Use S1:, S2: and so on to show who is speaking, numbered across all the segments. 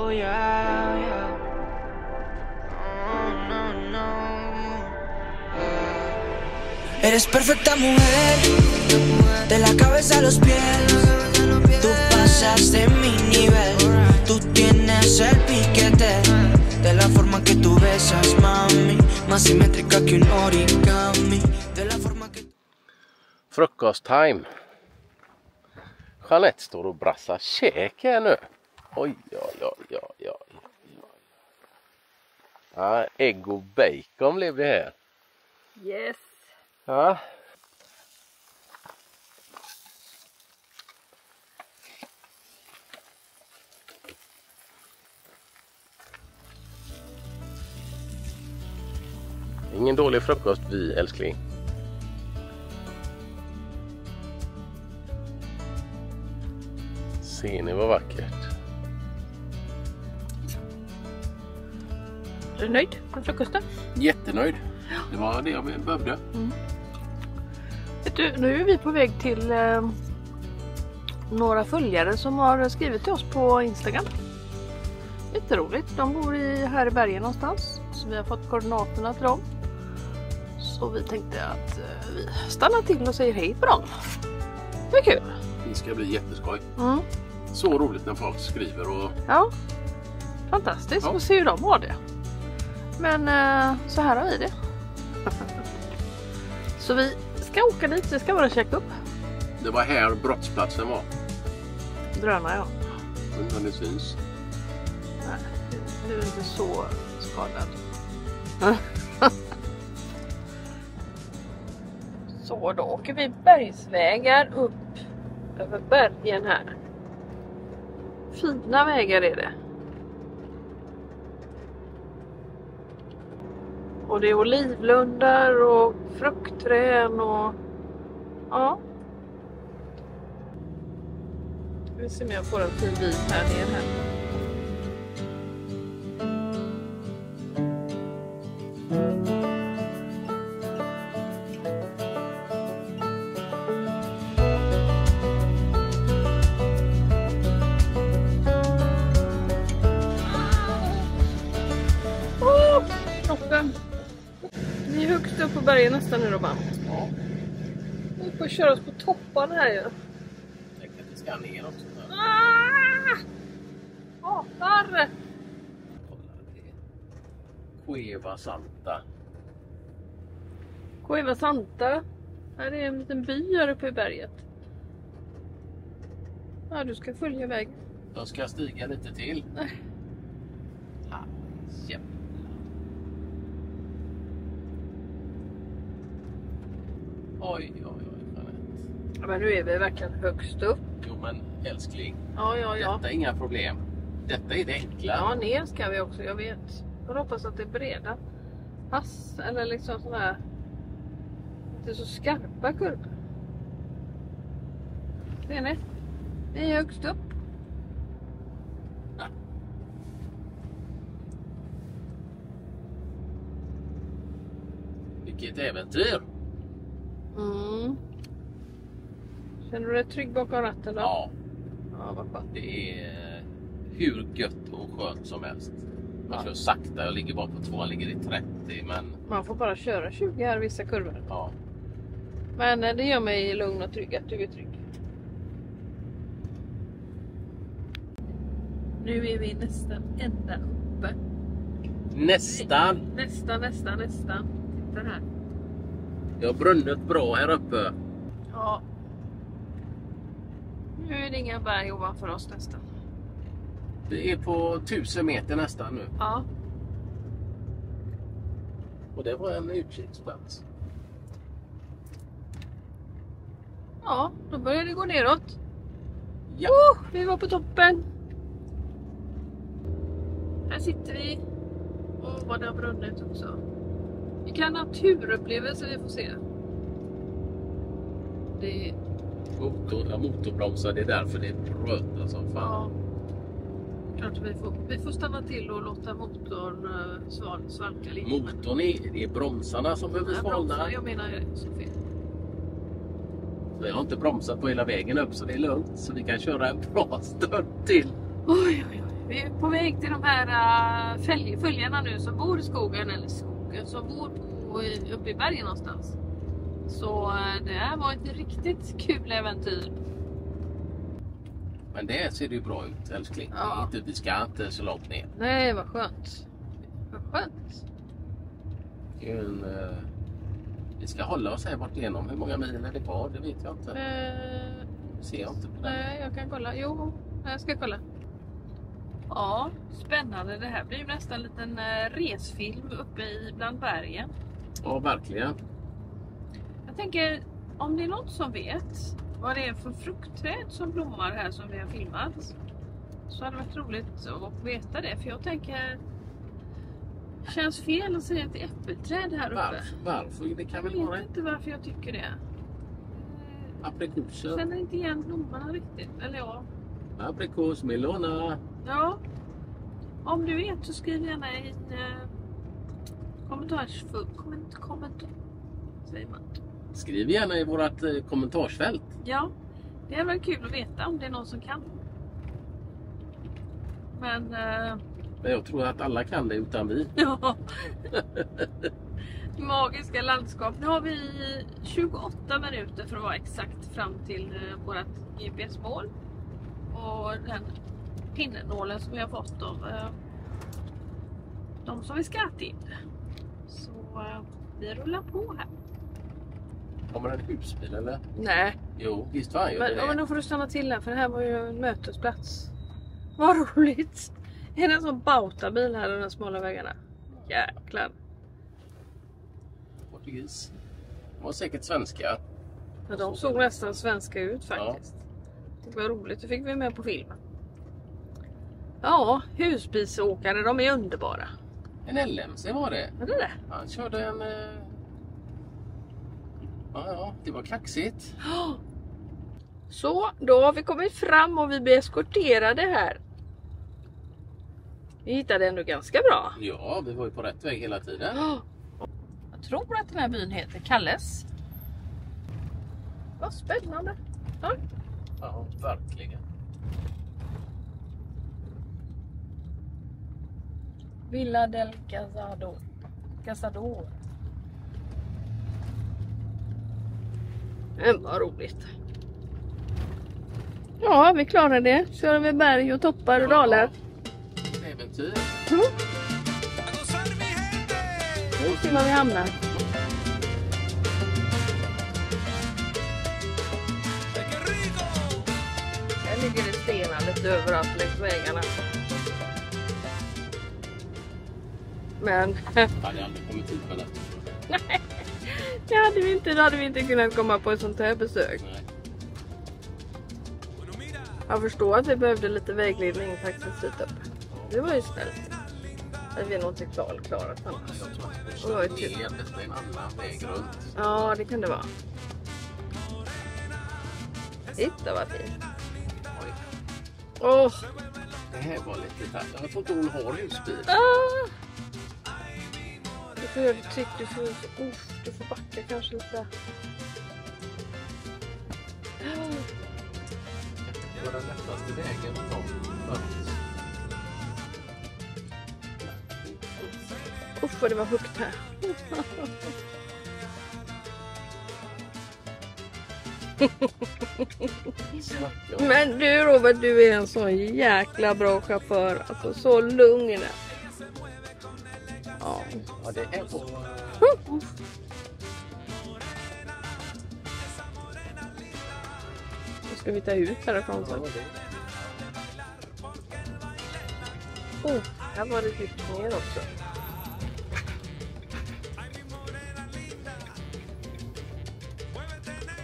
S1: Oh yeah, yeah. Oh, no, no. Eres perfecta mujer, de la cabeza a los pies. Tú pasas de mi nivel, tú tienes el piquete. De la forma que tú besas, mami, más simétrica que un origami. De la forma que...
S2: Frukosttime. Jeanette står och brassar käk här nu. Oj, ja. Ja, ägg och bacon blev det här.
S3: Yes.
S2: Ja. Ingen dålig frukost, vi älskling. Ser ni vad vackert?
S3: Är du nöjd med frukosten?
S2: Jättenöjd. Det var det jag behövde.
S3: Vet du, nu är vi på väg till några följare som har skrivit till oss på Instagram. Jätteroligt. De bor här i bergen någonstans. Så vi har fått koordinaterna till dem. Så vi tänkte att vi stannar till och säger hej på dem. Det är kul.
S2: Det ska bli jätteskoj.
S3: Mm.
S2: Så roligt när folk skriver och...
S3: Ja, fantastiskt. Och se hur de har det. Men så här har vi det. Så vi ska åka dit. Det ska vara check-up.
S2: Det var här brottsplatsen var.
S3: Dröna, ja.
S2: Undrar det syns.
S3: Nej, du är inte så skadad. Så då åker vi bergsvägar upp över bergen här. Fina vägar är det. Och det är olivlundar och fruktträd och ja. Vi ser om jag får en fin bit här ner här. Vi är högst upp på bergen nästan nu då, man.
S2: Ja.
S3: Vi får köra oss på toppan här ju.
S2: Tänk att vi ska ner också.
S3: Hatar!
S2: Cueva Santa.
S3: Cueva Santa. Här är en liten by här uppe i berget. Ja, du ska följa vägen.
S2: Jag ska stiga lite till.
S3: Nej.
S2: Jävlar. Oj, Jeanette.
S3: Ja, men nu är vi verkligen högst upp.
S2: Jo men älskling,
S3: Ja.
S2: detta är inga problem. Detta är det enkla.
S3: Ja, ner ska vi också, jag vet. Jag hoppas att det är breda pass eller liksom sådana här inte så skarpa kurvor. Ser ni? Vi är högst upp.
S2: Ja. Vilket äventyr!
S3: Mm. Känner du dig trygg bakom ratten då?
S2: Ja,
S3: Ja, vad skönt.
S2: det är hur gött och skönt som helst. Jag kör sakta, jag ligger bara på 2, jag ligger i 30 men...
S3: Man får bara köra 20 här vissa kurvor.
S2: Ja.
S3: Men det gör mig lugn och trygg att du är trygg. Nu är vi nästan ända uppe.
S2: Nästan!
S3: Nästan. Titta här.
S2: Jag har brunnit bra här uppe.
S3: Ja. Nu är det inga berg ovanför oss nästan.
S2: Vi är på 1000 meter nästan nu.
S3: Ja.
S2: Och det var en utkiksplats.
S3: Ja, då börjar det gå neråt.
S2: Ja.
S3: Vi var på toppen. Här sitter vi. Åh, vad det har brunnit också. Vi kan ha naturupplevelser, vi får se. Det är...
S2: Motorbromsar, det är därför det är bröta som fan.
S3: Ja. Klart vi får stanna till och låta motorn svalka lite.
S2: Motorn är bromsarna som behöver svalna.
S3: Jag menar så fel.
S2: Vi har inte bromsat på hela vägen upp så det är lugnt. Så vi kan köra en bra stund till.
S3: Oj. Vi är på väg till de här följarna nu som bor i skogen, eller skogen, som bor uppe i bergen någonstans. Så det här var ett riktigt kul äventyr.
S2: Men det ser ju bra ut, älskling.
S3: Ja.
S2: Vi ska inte så långt ner.
S3: Nej, vad skönt. Vad skönt.
S2: Vi ska hålla oss här bort igenom. Hur många mil är det kvar? Det vet jag inte. Ser jag inte på det.
S3: Nej, jag kan kolla. Jo, jag ska kolla. Ja, spännande. Det här blir ju nästan en liten resfilm uppe bland bergen.
S2: Ja, verkligen.
S3: Jag tänker, om det är något som vet vad det är för fruktträd som blommar här som vi har filmat, så hade det varit roligt att veta det. För jag tänker, det känns fel att säga ett äppelträd här uppe.
S2: Varför? Det kan väl
S3: Jag
S2: vara
S3: vet inte varför jag tycker det.
S2: aprikoser.
S3: Jag känner inte igen blommorna riktigt. Eller ja.
S2: Aprikos, melona.
S3: Ja. Om du vet så skriv gärna i säger man.
S2: Skriv gärna i vårt kommentarsfält.
S3: Ja, det är väl kul att veta om det är någon som kan. Men
S2: jag tror att alla kan det utan vi.
S3: ja. Magiska landskap. Nu har vi 28 minuter för att vara exakt fram till vårt GPS-mål. Och den pinnenålen som vi har fått av de som vi ska till. Så vi rullar på här.
S2: Kommer en husbil eller?
S3: Nej.
S2: Jo, visst var ju det.
S3: Men då får du stanna till här, för det här var ju en mötesplats. Vad roligt. Är det en sån bautabil här, de här smala vägarna? Jäklar.
S2: Portugis. De var säkert svenska.
S3: Ja, de såg nästan svenska ut faktiskt. Ja. Det var roligt, det fick vi med på filmen. Ja, husbilsåkare, de är underbara.
S2: En LMC var det.
S3: Är det?
S2: Han körde en... Ja, det var kaxigt.
S3: Så, då har vi kommit fram och vi blir eskorterade här. Vi hittade ändå ganska bra.
S2: Ja, vi var ju på rätt väg hela tiden.
S3: Jag tror att den här byn heter Kalles. Vad spännande. Ja.
S2: Ja, verkligen.
S3: Villa del Cazador. Det var roligt. Ja, vi klarade det. Kör över berg och toppar och dalar.
S2: Äventyr.
S3: Nu ser var vi hamnar. Här ligger det stenar lite överallt längs vägarna. Men
S2: Jag hade aldrig kommit hit med det.
S3: nej, det hade vi inte. Då hade vi inte kunnat komma på ett sånt här besök.
S2: Nej.
S3: Jag förstår att vi behövde lite vägledning faktiskt hit upp. Det var ju snällt. Att vi nog inte klarat annars. Det var ju kul.
S2: En annan väg runt.
S3: Ja, det kan det vara. Titta vad fint. Åh!
S2: Det här var lite fett. Jag tror inte hon har husbil.
S3: Du får göra det tryck. Du får backa kanske lite.
S2: Det var den lättaste vägen att ta.
S3: Uff, vad det var högt här. Men du Robert, du är en så jäkla bra chaufför. Alltså så lugn. Ja.
S2: Ja, det är på.
S3: Nu ska vi ta ut härifrån sen. Här var det djupt ner också.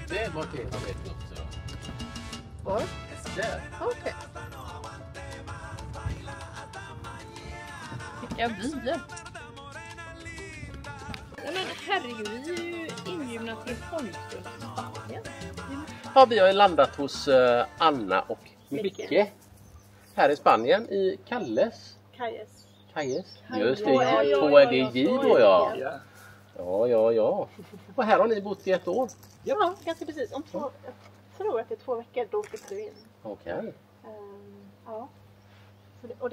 S2: Det var det han vet också.
S3: Var?
S2: Där.
S3: Okej. Vilka vyer. Nej men herregud, vi är ju inbjudna till Holmström i Spanien.
S2: Ja, vi har ju landat hos Anna och Micke. Här i Spanien, i Kalles. Kajes. Just det, på EGJ då ja. Ja. Och här har ni bott i 1 år?
S4: Ja, ganska precis. Om jag tror att det är 2 veckor, då flyttar vi in.
S2: Okej.
S4: Ja. Och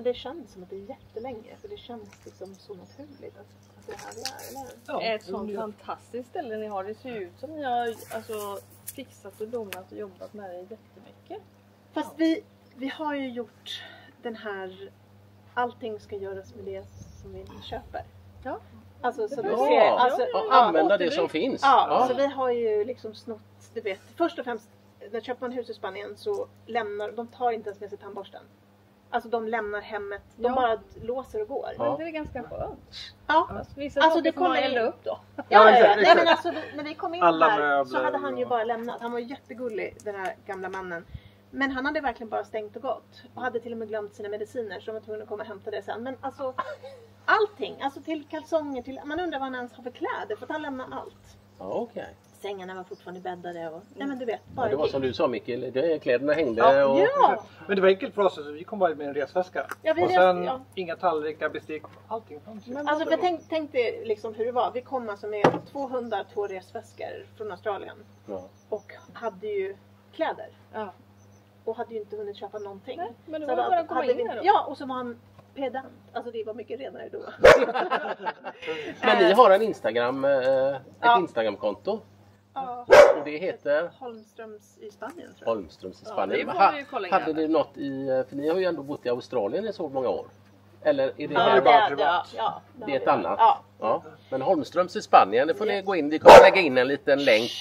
S4: det känns som att det är jättelänge. För det känns liksom så naturligt att det här är, eller?
S3: Ja, ett sånt fantastiskt ställe ni har. Det ser ut som ni har fixat och donat och jobbat med det jättemycket.
S4: Fast vi har ju gjort den här, allting ska göras med det som vi köper.
S3: Ja.
S4: Alltså så du ser,
S2: använda det som finns.
S4: Ja, så vi har ju liksom snott, du vet, först och främst när köper man hus i Spanien så de tar inte ens med sig tandborsten. Alltså de lämnar hemmet, de bara låser och går.
S3: Men det är ganska skönt.
S4: Ja.
S3: Vissa saker det kommer elda upp då.
S4: Ja. Nej, men alltså, när vi kom in här så hade han ju bara lämnat. Han var jättegullig, den här gamla mannen. Men han hade verkligen bara stängt och gått. Och hade till och med glömt sina mediciner så de var tvungna att komma och hämta det sen. Men alltså allting, alltså till kalsonger, till, man undrar vad han ens har för kläder för att han lämnar allt.
S2: Ja, okej.
S4: Sängarna var fortfarande bäddade och nej men du vet bara
S2: det var som du sa Mikael, kläderna hängde och
S5: Men det var enkelt för oss, vi kom bara med en resväska. Och sen inga tallrikar, bestick, allting fanns ju.
S4: Alltså för jag tänkte liksom hur det var. Vi kom alltså med 2 resväskor från Australien.
S2: Ja.
S4: Och hade ju kläder.
S3: Ja.
S4: Och hade ju inte hunnit köpa någonting.
S3: Nej, men det var bara att komma in här då.
S4: Ja, och så var han pedant. Alltså det var mycket renare då.
S2: Men ni har en Instagramkonto.
S4: Ja.
S2: Och det heter
S4: Holmströms i Spanien tror jag.
S2: Holmströms i Spanien.
S3: Ja, det får vi
S2: hade ni något för ni har ju ändå bott i Australien i så många år. Eller är det
S5: här bara privat?
S4: Ja,
S2: det är ett annat.
S4: Ja.
S2: Men Holmströms i Spanien, det får ni gå in. Vi kommer lägga in en liten länk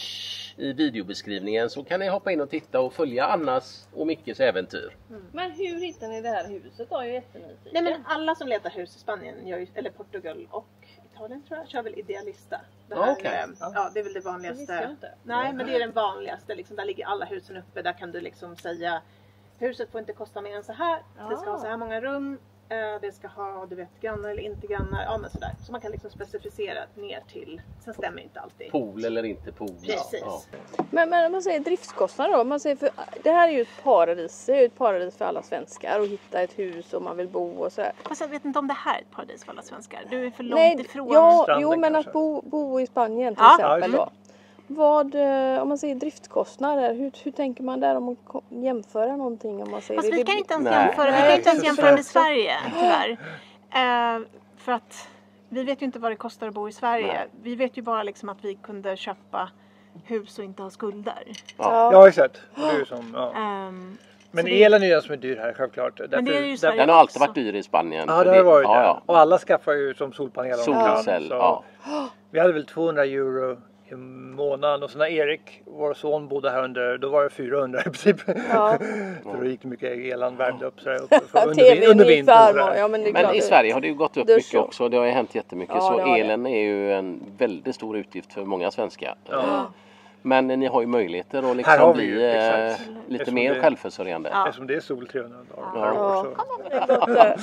S2: i videobeskrivningen så kan ni hoppa in och titta och följa Annas och Mickes äventyr.
S3: Men hur hittar ni det här huset då? Jag är jättenyfiken.
S4: Nej men alla som letar hus i Spanien gör ju, eller Portugal och Italien tror jag, kör väl Idealista. Det här, ja, det är väl det vanligaste. Nej, men det är den vanligaste. Liksom, där ligger alla husen uppe. Där kan du liksom säga huset får inte kosta mer än så här. Det ska ha så här många rum. Det ska ha, du vet, grannar eller inte grannar. Ja, men sådär. Så man kan liksom specificera ner till. Sen stämmer inte alltid.
S2: Pool eller inte pool.
S4: Precis.
S2: Ja.
S3: Men man säger driftskostnader då. Man säger för, det här är ju ett paradis. Det är ju ett paradis för alla svenskar. Att hitta ett hus och man vill bo och så här.
S4: Fast jag vet inte om det här är ett paradis för alla svenskar. Du är för långt ifrån.
S3: Ja, jo, men kanske. Att bo i Spanien till exempel då. Vad, om man säger driftkostnader, hur tänker man där om man jämföra någonting? Om man säger,
S4: fast vi kan inte ens jämföra, vi kan inte ens jämföra med Sverige, tyvärr. För att vi vet ju inte vad det kostar att bo i Sverige. Nej. Vi vet ju bara liksom att vi kunde köpa hus och inte ha skulder.
S5: Ja, exakt. Det är ju som, men elen är ju den som är dyr här, självklart.
S4: Men det är ju
S2: den har alltid varit dyr i Spanien.
S5: Ja, det har varit det. Och alla skaffar ju som solpaneler.
S2: Solcell,
S5: Vi hade väl 200 euro i månaden och så när Erik, vår son, bodde här under, då var det 400 i princip. För då gick mycket elen värmde upp så där uppe under vintern.
S2: Men i Sverige har det ju gått upp mycket också, det har ju hänt jättemycket. Så elen är ju en väldigt stor utgift för många svenskar. Men ni har ju möjligheter att liksom bli lite mer självförsörjande.
S5: Eftersom det är sol 300 dagar.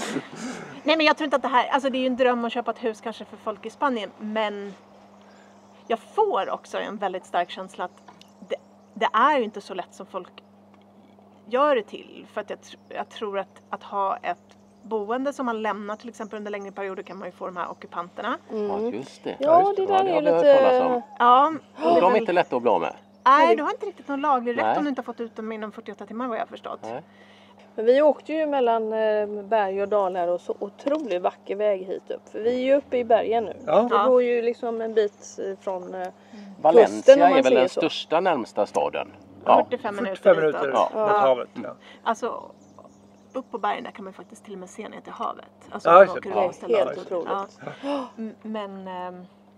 S4: Nej, men jag tror inte att det här, alltså det är ju en dröm att köpa ett hus kanske för folk i Spanien, men jag får också en väldigt stark känsla att det är ju inte så lätt som folk gör det till. För att jag tror att ha ett boende som man lämnar till exempel under längre perioder kan man ju få de här ockupanterna.
S2: Ja, just det.
S3: Ja, det där är ju lite...
S4: Ja,
S2: de är inte lätt att bli av med.
S4: Nej, du har inte riktigt någon laglig rätt om du inte har fått ut dem inom 48 timmar vad jag har förstått.
S2: Nej.
S3: Men vi åkte ju mellan berg och dalar och så otroligt vacker väg hit upp. För vi är ju uppe i bergen nu. Det går ju liksom en bit från
S2: Valencia är väl den största närmsta staden.
S4: 45 minuter
S5: mot havet. Ja.
S4: Alltså, upp på bergen där kan man faktiskt till och med se ner till havet. Alltså, helt
S3: otroligt.
S4: Men...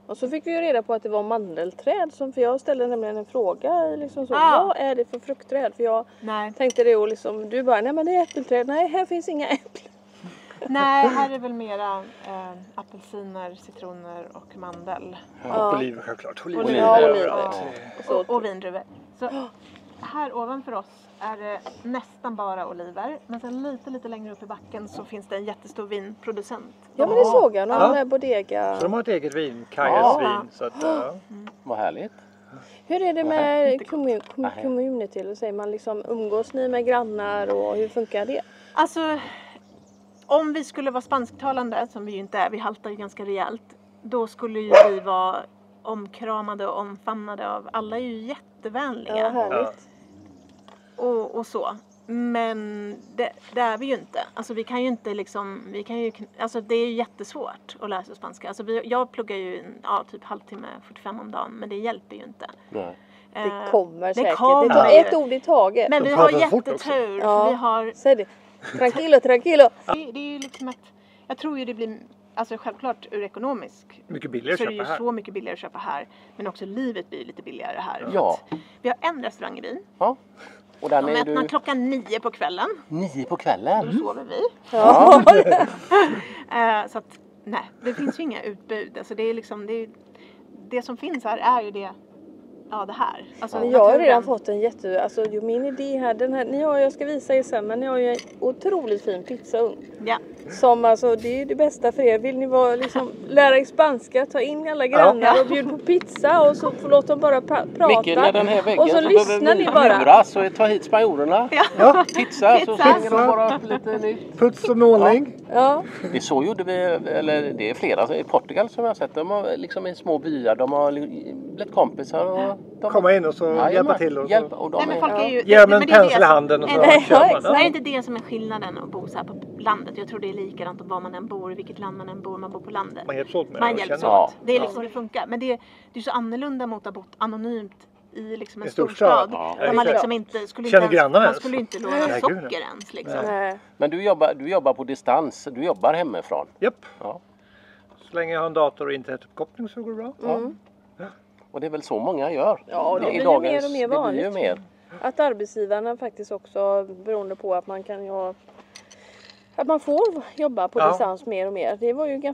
S3: Och så fick vi ju reda på att det var mandelträd. För jag ställde nämligen en fråga. Liksom så, vad är det för fruktträd? För jag tänkte det och liksom, du bara, nej men det är äppelträd. Nej, här finns inga äpplen.
S4: Nej, här är väl mera apelsiner, citroner och mandel.
S5: Och oliver självklart.
S4: Och vindruvor. Så här ovanför oss är det nästan bara oliver. Men sen lite längre upp i backen så finns det en jättestor vinproducent.
S3: Ja, men det såg jag. Någon med bodega.
S5: Så de har ett eget vin, Kajas vin. Så att,
S2: vad härligt.
S3: Hur är det med community? Säger man liksom, umgås ni med grannar och hur funkar det?
S4: Alltså, om vi skulle vara spansktalande, som vi ju inte är, vi haltar ju ganska rejält. Då skulle ju vi vara omkramade och omfamnade av. Alla är ju jättevänliga.
S3: Ja, härligt.
S4: Och så. Men det är vi ju inte. Alltså vi kan ju inte liksom, alltså det är ju jättesvårt att lära sig spanska. Alltså jag pluggar ju typ halvtimme, 45 om dagen, men det hjälper ju inte.
S2: Nej.
S6: Det kommer säkert. Det tar ett ord i taget.
S4: Men vi har jättetur.
S6: Ja,
S4: vi har...
S6: säg det. Tranquilo.
S4: Det är ju liksom att, jag tror ju det blir, alltså självklart ur ekonomisk.
S5: Mycket billigare att
S4: så
S5: köpa
S4: är det ju
S5: här.
S4: Så mycket billigare att köpa här. Men också livet blir lite billigare här.
S2: Ja.
S4: Vi har en restaurang i byn.
S2: Ja. Och den
S4: De
S2: är
S4: öppnar
S2: du...
S4: klockan 9 på kvällen.
S2: 9 på kvällen?
S4: Då sover vi.
S6: Ja.
S4: Så att, nej, det finns ju inga utbud. Alltså det är liksom, det som finns här är ju det här. Alltså,
S6: Men jag har redan fått en min idé här, jag ska visa er sen, men ni har ju en otroligt fin pizzaugn.
S4: Ja.
S6: Som alltså, det är det bästa för er. Vill ni lära er spanska, ta in alla grannar och bjud på pizza och så får låta dem bara prata.
S2: Vilken är den här väggen?
S6: Och så lyssnar ni bara.
S2: Luras och ta hit spanjorerna.
S5: Ja.
S2: Pizza, så slänger de bara upp lite nytt.
S5: Puts och målning.
S6: Ja.
S2: Det så gjorde vi, eller det är flera i Portugal som jag har sett. De har liksom i små byar, de har blivit kompisar och
S5: komma in och så hjälpa till. Och så.
S2: Och de
S4: Nej, men folk är ju,
S5: ge dem en pensel i handen och så kör man.
S4: Det är inte det som är skillnaden att bo så här på landet. Jag tror det är likadant var man än bor, i vilket land man än bor, man bor på landet.
S5: Man hjälps åt med
S4: Man hjälps åt. Det är liksom det funkar. Men det är så annorlunda mot att ha bott anonymt i liksom en storstad. Där man liksom inte skulle inte låna socker ens liksom.
S2: Men du jobbar på distans, du jobbar hemifrån.
S5: Japp.
S2: Ja.
S5: Så länge jag har en dator och internetuppkoppling så går det bra.
S2: Ja. Och det är väl så många gör.
S6: Ja, det blir ju mer och mer vanligt. Att arbetsgivarna faktiskt också, beroende på att man kan att man får jobba på distans mer och mer. Det var ju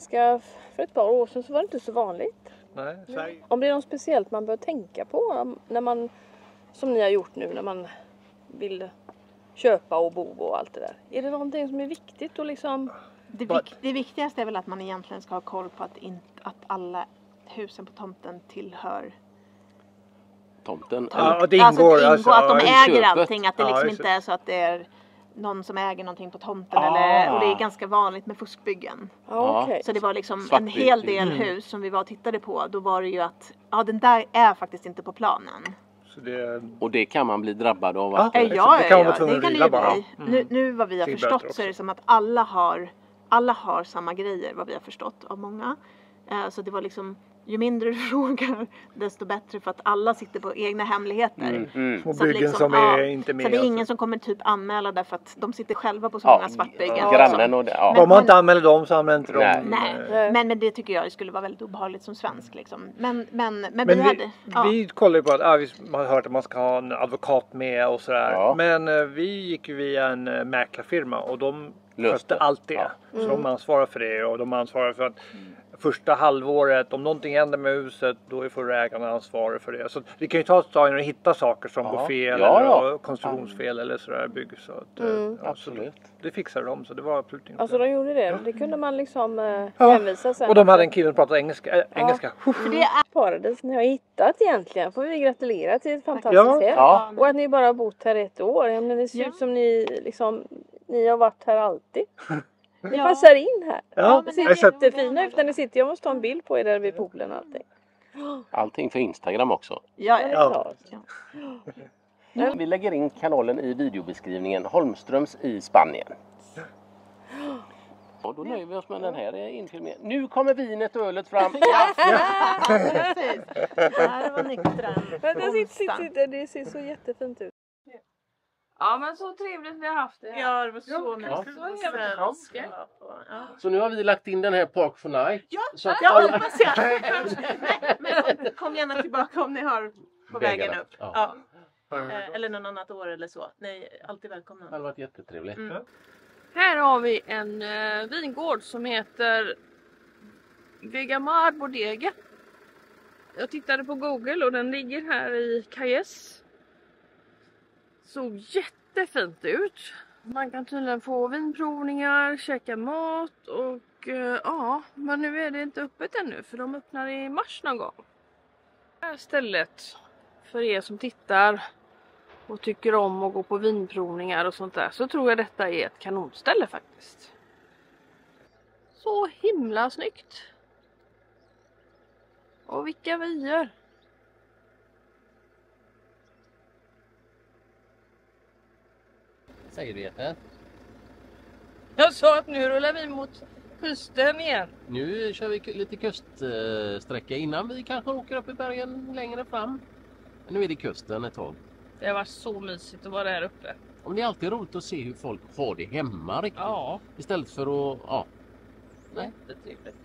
S6: för ett par år sedan så var det inte så vanligt.
S5: Nej,
S6: om det är något speciellt man bör tänka på när man, som ni har gjort nu, när man vill köpa och bo och allt det där. Är det någonting som är viktigt och liksom...
S4: Det viktigaste är väl att man egentligen ska ha koll på att alla husen på tomten tillhör
S2: tomten.
S5: Ja, det ingår.
S4: Att de äger
S2: köpet.
S4: allting. Att det liksom inte är så att det är någon som äger någonting på tomten. Och det är ganska vanligt med fuskbyggen.
S6: Okay.
S4: Så det var liksom en hel del hus som vi var och tittade på. Då var det ju att den där är faktiskt inte på planen.
S5: Så
S2: och det kan man bli drabbad av? Att
S5: det kan det ju
S4: bli. Nu vad vi har förstått så är det som att alla har samma grejer, vad vi har förstått av många. Så det var liksom, ju mindre du frågar desto bättre, för att alla sitter på egna hemligheter.
S5: Små byggen som är inte med.
S4: Så det är ingen som kommer typ anmäla därför att de sitter själva på så många svartbyggen.
S2: Grannen och det.
S5: Om man inte anmäler dem så använder inte de.
S4: Nej. Men det tycker jag skulle vara väldigt obehagligt som svensk liksom. Men
S5: vi kollar ju på att man har hört att man ska ha en advokat med och sådär. Ja. Men vi gick ju via en mäklarfirma och de skötte allt det. Ja. Så de ansvarar för det och de ansvarar för att första halvåret, om någonting händer med huset, då är förra ägarna ansvarig för det. Så det kan ju ta ett tag att hitta saker som går fel eller konstruktionsfel eller sådär bygg. Så att,
S2: absolut.
S5: Det fixade de, så det var absolut inte.
S6: Alltså de gjorde det, det kunde man liksom hänvisa sen.
S5: Och de hade en kille som pratade engelska.
S4: För det är
S6: paradis ni har hittat egentligen. Får vi gratulera till ett fantastiskt hem. Ja. Och att ni bara har bott här ett år. Jag menar, det ser ut som ni har varit här alltid. Ni passar in här.
S5: Ja,
S6: det ser jättefina ut när ni sitter. Jag måste ta en bild på er där vid poolen och allting.
S2: Allting för Instagram också.
S6: Ja.
S2: Vi lägger in kanalen i videobeskrivningen. Holmströms i Spanien. Och då nöjer vi oss med den här infilmeringen. Nu kommer vinet och ölet fram.
S4: precis. Det var nyktra.
S6: Det ser så jättefint ut.
S3: Ja, men så trevligt vi har haft det här.
S4: Ja, det var så mysigt.
S2: Så nu har vi lagt in den här Park for Night.
S4: Ja,
S2: så att
S4: hoppas jag. Men kom gärna tillbaka om ni har på vägen upp. Ja. Eller någon annat år eller så. Ni är alltid välkomna.
S2: Det har varit jättetrevligt.
S3: Här har vi en vingård som heter Vegamar Bodega. Jag tittade på Google och den ligger här i Calles. Såg jättefint ut. Man kan tydligen få vinprovningar, käka mat och men nu är det inte öppet ännu för de öppnar i mars någon gång. Det här stället, för er som tittar och tycker om att gå på vinprovningar och sånt där, så tror jag detta är ett kanonställe faktiskt. Så himla snyggt. Och vilka vyer.
S2: säger du, Jeppe?
S6: Jag sa att nu rullar vi mot kusten igen.
S2: Nu kör vi lite kuststräcka innan vi kanske åker upp i bergen längre fram. Men nu är det kusten ett tag.
S6: Det har varit så mysigt att vara där uppe.
S2: Och det är alltid roligt att se hur folk har det hemma riktigt.
S6: Ja.
S2: Istället för att, ja. Nej.
S6: Det är trevligt.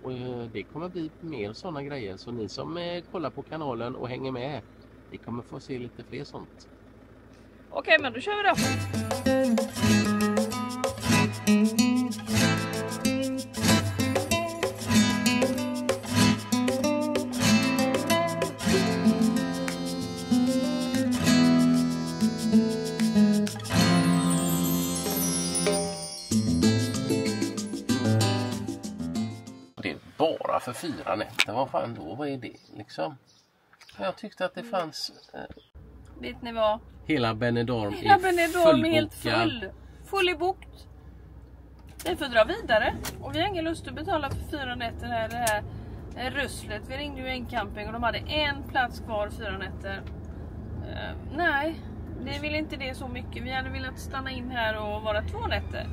S2: Och det kommer bli mer sådana grejer. Så ni som kollar på kanalen och hänger med, ni kommer få se lite fler sånt.
S6: Okej, men då kör vi då.
S2: Det är bara för 4 nätter. Vad fan då? Vad är det liksom? Jag tyckte att det fanns...
S6: Vet ni vad?
S2: Hela Benidorm
S6: är helt full i bokt. Vi får dra vidare. Och vi har ingen lust att betala för 4 nätter här. Det här russlet. Vi ringde ju en camping och de hade en plats kvar 4 nätter. Nej, det vill inte det så mycket. Vi hade velat stanna in här och vara 2 nätter.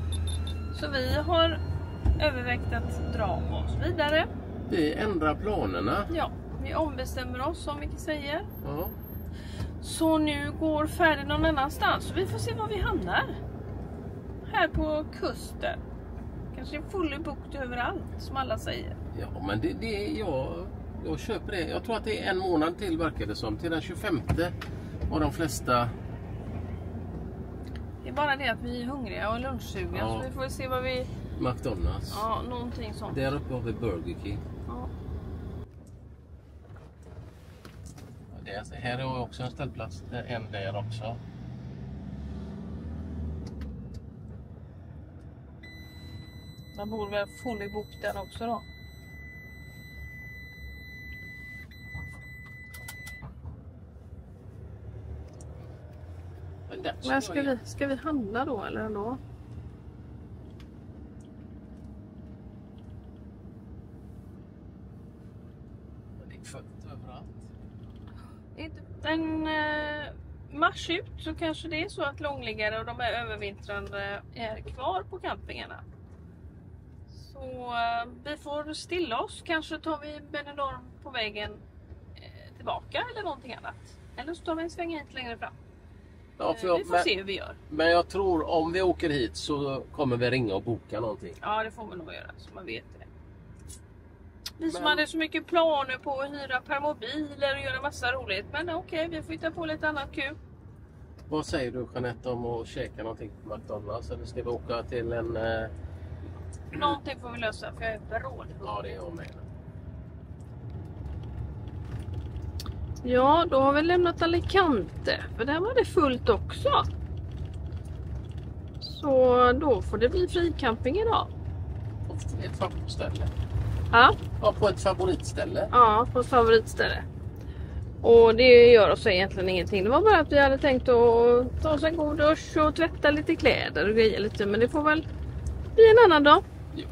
S6: Så vi har övervägt att dra oss vidare.
S2: Vi ändrar planerna.
S6: Ja, vi ombestämmer oss som vi säger.
S2: Ja.
S6: Så nu går färden någon annanstans. Vi får se var vi hamnar. Här på kusten. Kanske full i bukt överallt, som alla säger.
S2: Ja, men jag köper det. Jag tror att det är 1 månad till, verkar det som. Till den 25 var de flesta...
S6: Det är bara det att vi är hungriga och lunchsugna. Ja. Så vi får se vad vi...
S2: McDonalds.
S6: Ja, någonting sånt.
S2: Där uppe har vi Burger King.
S6: Ja.
S2: Här är också en ställplats. En där också.
S6: Man borde väl full i bokten också då. Men ska vi handla då eller ändå?
S2: Det är fullt överallt.
S6: En mars ut så kanske det är så att långliggare och de är övervintrande är kvar på campingarna. Så vi får stilla oss. Kanske tar vi Benidorm på vägen tillbaka eller någonting annat. Eller så tar vi en sväng hit längre fram.
S2: Ja,
S6: vi får se hur vi gör.
S2: Men jag tror om vi åker hit så kommer vi ringa och boka någonting.
S6: Ja, det får vi nog göra så man vet det. Vi som hade så mycket planer på att hyra permobiler och göra massa roligt. Men okej, vi får hitta på lite annat kul.
S2: Vad säger du, Jeanette, om att käka någonting på McDonalds? Eller ska vi åka till en...
S6: Någonting får vi lösa för jag är bråd.
S2: Ja, det är jag med.
S6: Ja, då har vi lämnat Alicante. För där var det fullt också. Så då får det bli fricamping idag.
S2: Ett favoritställe.
S6: Ja?
S2: Ja, på ett favoritställe.
S6: Ja, på ett favoritställe. Och det gör oss egentligen ingenting. Det var bara att vi hade tänkt att ta oss en god dusch och tvätta lite kläder och grejer lite. Men det får väl bli en annan dag.
S2: Jo.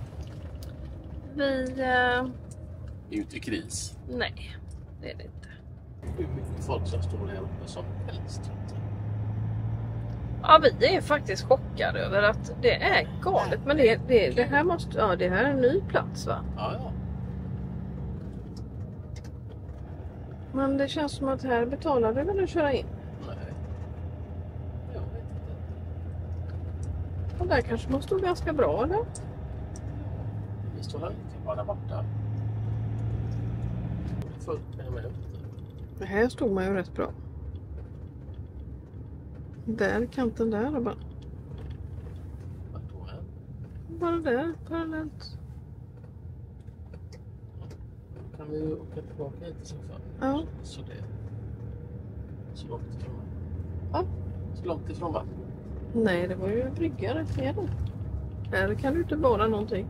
S6: Vi...
S2: Det är ju inte kris.
S6: Nej, det är det inte.
S2: Hur mycket folk som står här uppe som helst.
S6: Ja, vi är faktiskt chockade över att det är galet. Men det här måste... Ja, det här är en ny plats, va?
S2: Ja, ja.
S6: Men det känns som att här betalar du väl att köra in?
S2: Nej. Jag vet inte.
S6: Och där kanske man står ganska bra, eller?
S2: Vi står här lite bara där borta. Det är fullt med ute.
S6: Det här stod man ju rätt bra. Där, kanten där bara.
S2: Vad då här?
S6: Bara där, parallellt.
S2: Kan vi åka tillbaka hit i så fall?
S6: Ja.
S2: Så det. Så långt ifrån.
S6: Ja.
S2: Så långt ifrån va?
S6: Nej, det var ju en brygga rätt igenom. Här kan du inte bada någonting.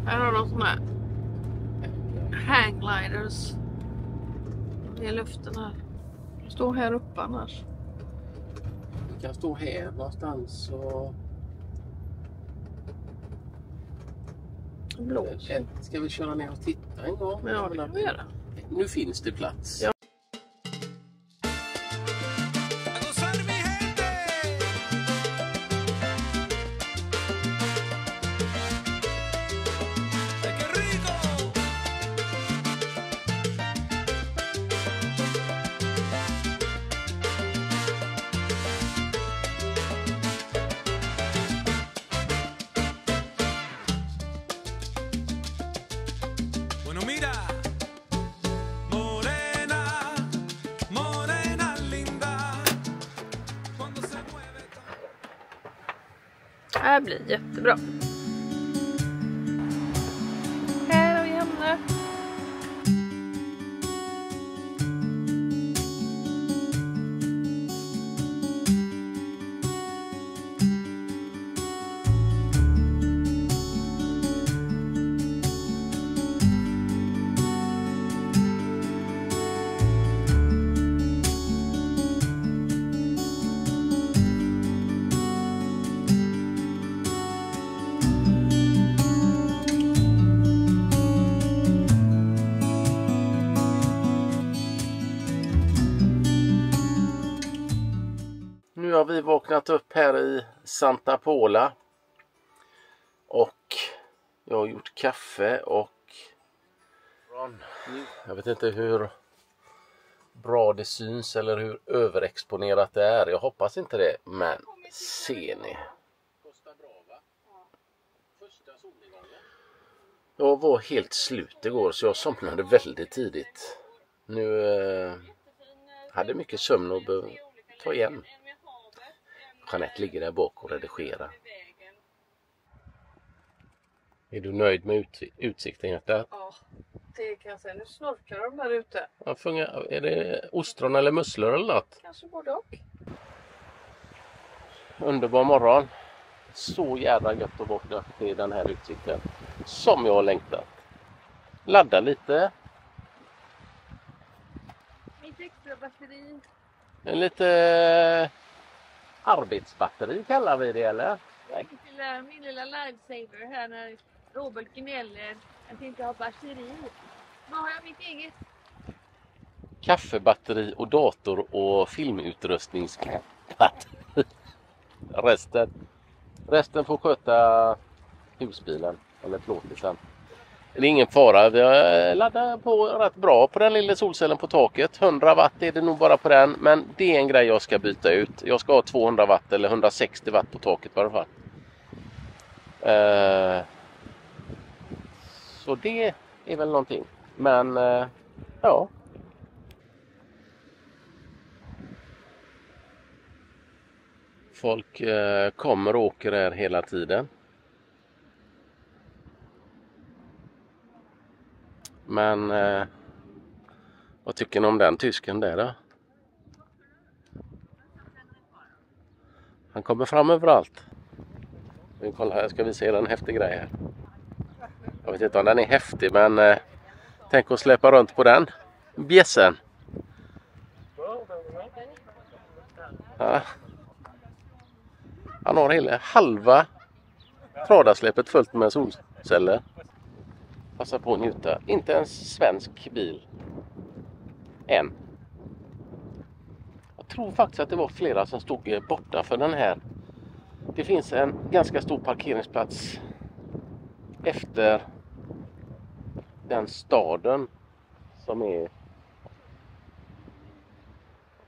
S6: Här har de såna här hanggliders i luften här. Stå här uppe annars.
S2: Vi kan stå här någonstans och...
S6: Blås.
S2: Ska vi köra ner och titta en gång?
S6: Ja, det kan vi göra.
S2: Nu finns det plats.
S6: Ja.
S3: här blir jättebra. Här har vi hamnat.
S2: Nu har vi vaknat upp här i Santa Pola och jag har gjort kaffe och jag vet inte hur bra det syns eller hur överexponerat det är. Jag hoppas inte det, men ser ni? Jag var helt slut igår så jag somnade väldigt tidigt. Nu hade mycket sömn och ta igen. Jeanette ligger där bak och redigerar. Är du nöjd med utsikten, hjärtat?
S3: Ja, det kan jag säga. Nu snorkar de där ute.
S2: Ja, är det ostron eller musslor eller något?
S3: Kanske både och.
S2: Underbar morgon. Så jävla gött att vakna till den här utsikten. Som jag har längtat. Ladda lite.
S3: Mitt extra batteri.
S2: En lite arbetsbatteri kallar vi det, eller?
S3: Min lilla lifesaver här när Robert gnäller att inte ha batteri. Vad har jag mitt eget?
S2: Kaffebatteri och dator och filmutrustningsbatteri. Resten får sköta husbilen eller plåtisen. Det är ingen fara. Vi har laddat på rätt bra på den lilla solcellen på taket. 100 watt är det nog bara på den. Men det är en grej jag ska byta ut. Jag ska ha 200 watt eller 160 watt på taket i alla fall. Så det är väl någonting. Men ja. Folk kommer och åker här hela tiden. Men vad tycker ni om den tysken där då? Han kommer fram överallt. Kolla här, ska vi se en häftig grej här. Jag vet inte om den är häftig, men tänk att släppa runt på den. Bjässen. Ja. Han har hela halva tradarsläppet fullt med solceller. Passa på att njuta. Inte en svensk bil. Än. Jag tror faktiskt att det var flera som stod borta för den här. Det finns en ganska stor parkeringsplats efter den staden som är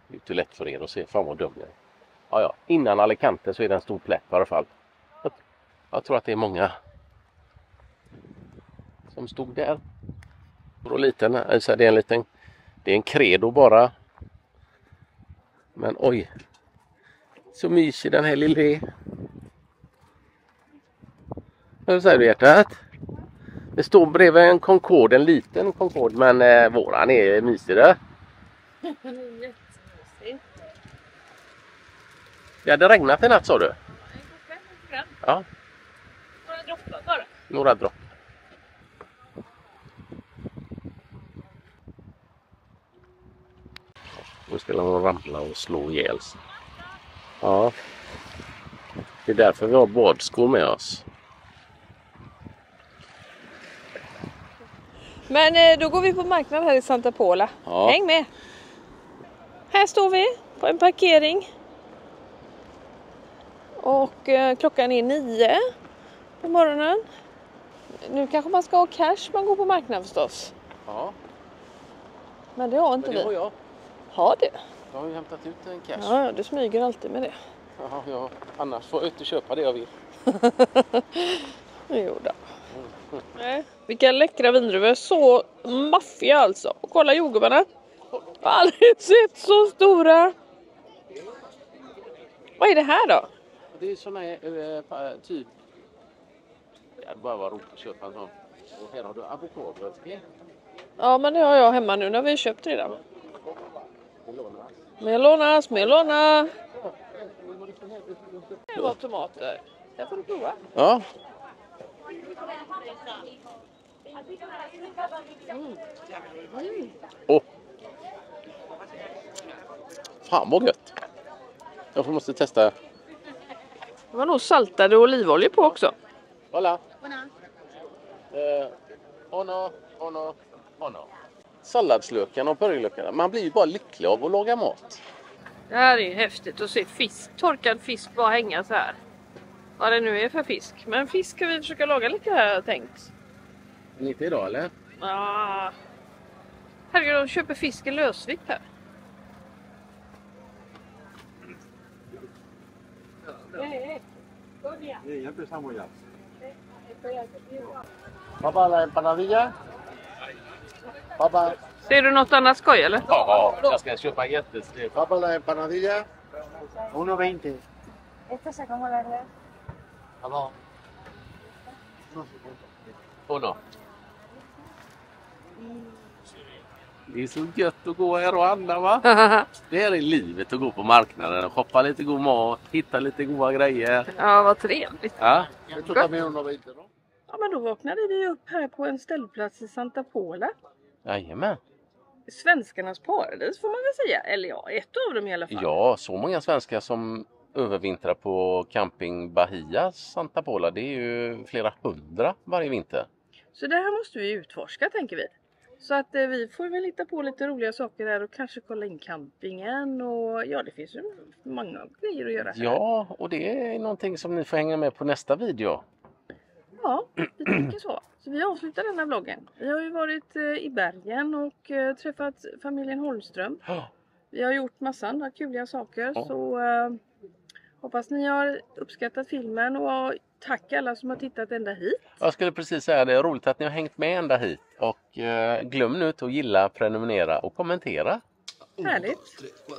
S2: inte lätt för er att se. Fan vad dum jag är. Ja, innan Alicante så är det en stor plätt i alla fall. Jag tror att det är många som stod där. Och liten, alltså det är en credo bara. Men oj. Så mysig den här lille. Vad säger du, hjärtat? Det står bredvid en Concorde, en liten Concorde, men våran är mysig där.
S3: Jättemysig.
S2: Det hade regnat i natt, sa du? Ja.
S3: Några droppar bara.
S2: Några droppar. Nu ska de ramla och slå ihjäl sig. Ja. Det är därför vi har badskor med oss.
S6: Men då går vi på marknad här i Santa Pola. Ja. Häng med! Här står vi på en parkering. Och klockan är 9 på morgonen. Nu kanske man ska ha cash, man går på marknaden förstås.
S2: Ja.
S6: Men det har inte vi.
S2: Det har jag.
S6: Har det?
S2: Jag har ju hämtat ut en cash.
S6: Ja, du smyger alltid med det.
S2: Ja, annars får jag inte köpa det jag vill.
S6: Jo då. Nej. Vilka läckra vindruvor. Så maffiga alltså. Och kolla jordgubbarna. Jag har aldrig sett så stora. Vad är det här då?
S2: Det är såna här typ... Det bara var roligt att köpa en sån. Och här har du avokado.
S6: Ja, men det har jag hemma nu när vi köpt redan. Melonas. Det var tomater. Jag får prova.
S2: Ja. Fan vad gött. Jag måste testa.
S6: Det var nog saltade olivolja på också.
S2: Hola. No. Salladslökarna och purjolökarna. Man blir ju bara lycklig av att laga mat.
S6: Det här är häftigt att se torkad fisk bara hänga så här. Vad det nu är för fisk. Men fisk ska vi försöka laga lite här, jag tänkt.
S2: Inte idag eller?
S6: Ja. Herregud, de köper fisk i lösvikt här.
S2: Pappa, la empanadilla. Pappa.
S6: Ser du något annat skoj eller?
S2: Ja, jag ska köpa jättestil.
S7: Pappa, la empanadilla.
S8: 1.20. Esta se como larga.
S2: Hallå. Uno. Det är så gött att gå här och handla, va? Det här är livet att gå på marknaden och shoppa lite god mat, hitta lite goda grejer.
S6: Ja, vad trevligt.
S2: Ja.
S6: Ja, men då vaknade vi upp här på en ställplats i Santa Pola.
S2: Jajamän.
S6: Svenskarnas paradis får man väl säga. Eller ja, ett av dem i alla fall.
S2: Ja, så många svenskar som övervintrar på camping Bahia Santa Pola. Det är ju flera hundra varje vinter.
S6: Så det här måste vi utforska, tänker vi. Så att vi får väl hitta på lite roliga saker där och kanske kolla in campingen. Och ja, det finns ju många grejer att göra här.
S2: Ja, och det är någonting som ni får hänga med på nästa video.
S6: Ja, vi tänker så. Så vi avslutar den här vloggen. Vi har ju varit i bergen och träffat familjen Holmström. Vi har gjort massa andra kuliga saker. Så hoppas ni har uppskattat filmen och tack alla som har tittat ända hit.
S2: Jag skulle precis säga det är roligt att ni har hängt med ända hit. Och glöm nu inte att gilla, prenumerera och kommentera.
S6: Härligt.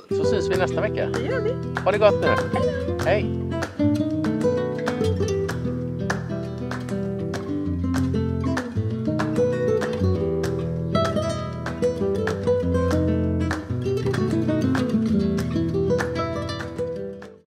S2: Så syns vi nästa vecka.
S6: Det gör vi.
S2: Ha det gott nu. Hej.